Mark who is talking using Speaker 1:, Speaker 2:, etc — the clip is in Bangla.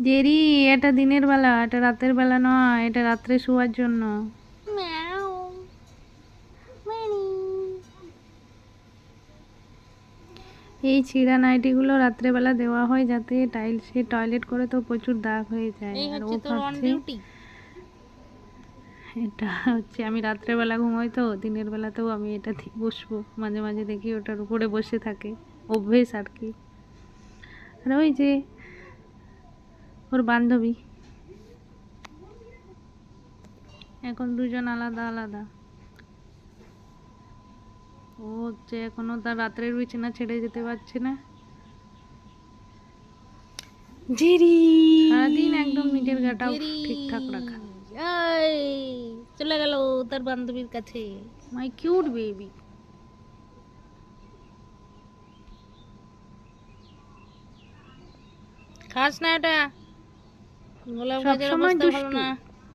Speaker 1: জেরি, এটা দিনের বেলা, এটা রাতের বেলা নয়, এটা রাত্রে শোয়ার জন্য। এই ছিঁড়া নাইটিগুলো রাত্রেবেলা দেওয়া হয় যাতে টাইলসে টয়লেট করে তো প্রচুর দাগ হয়ে যায়।
Speaker 2: এই
Speaker 1: আর ও
Speaker 2: হচ্ছে তোর অন
Speaker 1: ভাবছে
Speaker 2: ডিউটি।
Speaker 1: এটা হচ্ছে আমি রাত্রেবেলা ঘুমোই তো, দিনের বেলাতেও আমি এটা দিয়ে বসবো। মাঝে মাঝে দেখি ওটার উপরে বসে থাকে, অভ্যেস আর কি। আর ওই যে ওর বান্ধবী, এখন দুজন আলাদা আলাদা। ও হচ্ছে এখনো তার রাত্রের বিছানা ছেড়ে যেতে পারছে না।
Speaker 2: জেরি,
Speaker 1: সারাদিন একদম নিজের গাটাও
Speaker 2: জেরি,
Speaker 1: ঠিকঠাক রাখা।
Speaker 2: এই চলে গেল তার বান্ধবীর কাছে।
Speaker 1: My cute baby.
Speaker 2: খাস না এটা, গোলাপ গাছের
Speaker 1: সবসময়
Speaker 2: অবস্থা ভালো
Speaker 1: দুষ্টু।
Speaker 2: না।